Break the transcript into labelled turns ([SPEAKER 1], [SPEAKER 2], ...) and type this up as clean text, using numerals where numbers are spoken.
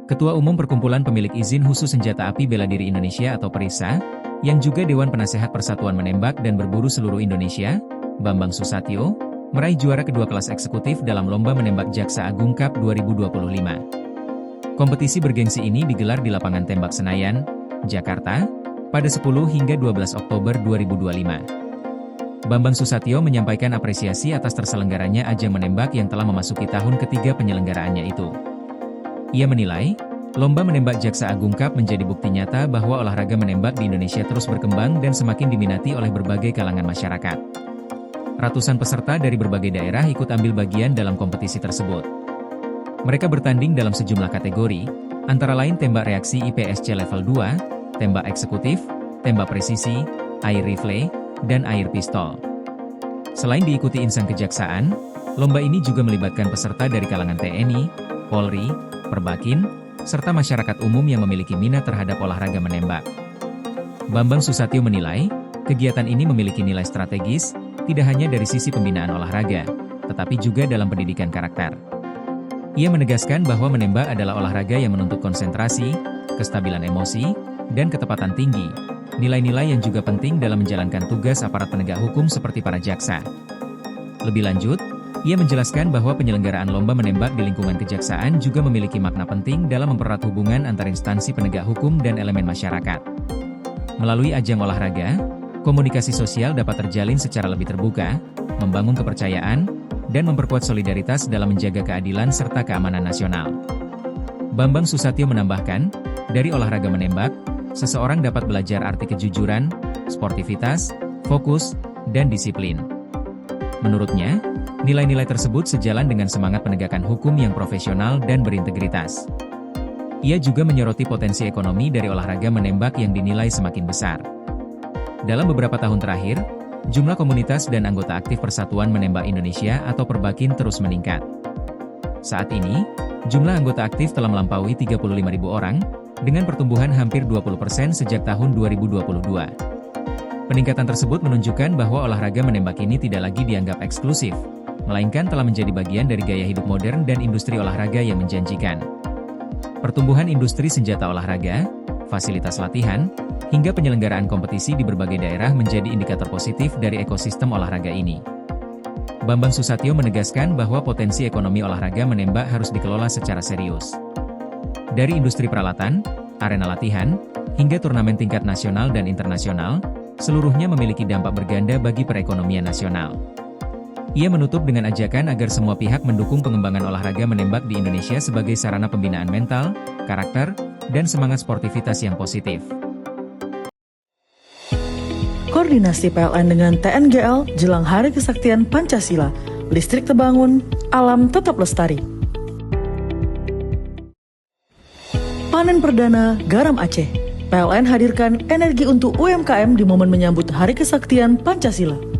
[SPEAKER 1] Ketua Umum Perkumpulan Pemilik Izin Khusus Senjata Api Bela Diri Indonesia atau PERISA, yang juga Dewan Penasehat Persatuan Menembak dan Berburu Seluruh Indonesia, Bambang Susatyo, meraih juara kedua kelas eksekutif dalam Lomba Menembak Jaksa Agung Cup 2025. Kompetisi bergengsi ini digelar di Lapangan Tembak Senayan, Jakarta, pada 10 hingga 12 Oktober 2025. Bambang Susatyo menyampaikan apresiasi atas terselenggaranya ajang menembak yang telah memasuki tahun ketiga penyelenggaraannya itu. Ia menilai, Lomba Menembak Jaksa Agung Cup menjadi bukti nyata bahwa olahraga menembak di Indonesia terus berkembang dan semakin diminati oleh berbagai kalangan masyarakat. Ratusan peserta dari berbagai daerah ikut ambil bagian dalam kompetisi tersebut. Mereka bertanding dalam sejumlah kategori, antara lain tembak reaksi IPSC level 2, tembak eksekutif, tembak presisi, air rifle, dan air pistol. Selain diikuti insan kejaksaan, lomba ini juga melibatkan peserta dari kalangan TNI, Polri, Perbakin, serta masyarakat umum yang memiliki minat terhadap olahraga menembak. Bambang Susatyo menilai, kegiatan ini memiliki nilai strategis, tidak hanya dari sisi pembinaan olahraga, tetapi juga dalam pendidikan karakter. Ia menegaskan bahwa menembak adalah olahraga yang menuntut konsentrasi, kestabilan emosi, dan ketepatan tinggi, nilai-nilai yang juga penting dalam menjalankan tugas aparat penegak hukum seperti para jaksa. Lebih lanjut, ia menjelaskan bahwa penyelenggaraan lomba menembak di lingkungan kejaksaan juga memiliki makna penting dalam mempererat hubungan antar instansi penegak hukum dan elemen masyarakat. Melalui ajang olahraga, komunikasi sosial dapat terjalin secara lebih terbuka, membangun kepercayaan, dan memperkuat solidaritas dalam menjaga keadilan serta keamanan nasional. Bambang Susatyo menambahkan, dari olahraga menembak, seseorang dapat belajar arti kejujuran, sportivitas, fokus, dan disiplin. Menurutnya, nilai-nilai tersebut sejalan dengan semangat penegakan hukum yang profesional dan berintegritas. Ia juga menyoroti potensi ekonomi dari olahraga menembak yang dinilai semakin besar. Dalam beberapa tahun terakhir, jumlah komunitas dan anggota aktif Persatuan Menembak Indonesia atau Perbakin terus meningkat. Saat ini, jumlah anggota aktif telah melampaui 35.000 orang, dengan pertumbuhan hampir 20% sejak tahun 2022. Peningkatan tersebut menunjukkan bahwa olahraga menembak ini tidak lagi dianggap eksklusif, melainkan telah menjadi bagian dari gaya hidup modern dan industri olahraga yang menjanjikan. Pertumbuhan industri senjata olahraga, fasilitas latihan, hingga penyelenggaraan kompetisi di berbagai daerah menjadi indikator positif dari ekosistem olahraga ini. Bambang Susatyo menegaskan bahwa potensi ekonomi olahraga menembak harus dikelola secara serius. Dari industri peralatan, arena latihan, hingga turnamen tingkat nasional dan internasional, seluruhnya memiliki dampak berganda bagi perekonomian nasional. Ia menutup dengan ajakan agar semua pihak mendukung pengembangan olahraga menembak di Indonesia sebagai sarana pembinaan mental, karakter, dan semangat sportivitas yang positif.
[SPEAKER 2] Koordinasi PLN dengan TNGL jelang Hari Kesaktian Pancasila, listrik terbangun, alam tetap lestari. Panen perdana garam Aceh. PLN hadirkan energi untuk UMKM di momen menyambut Hari Kesaktian Pancasila.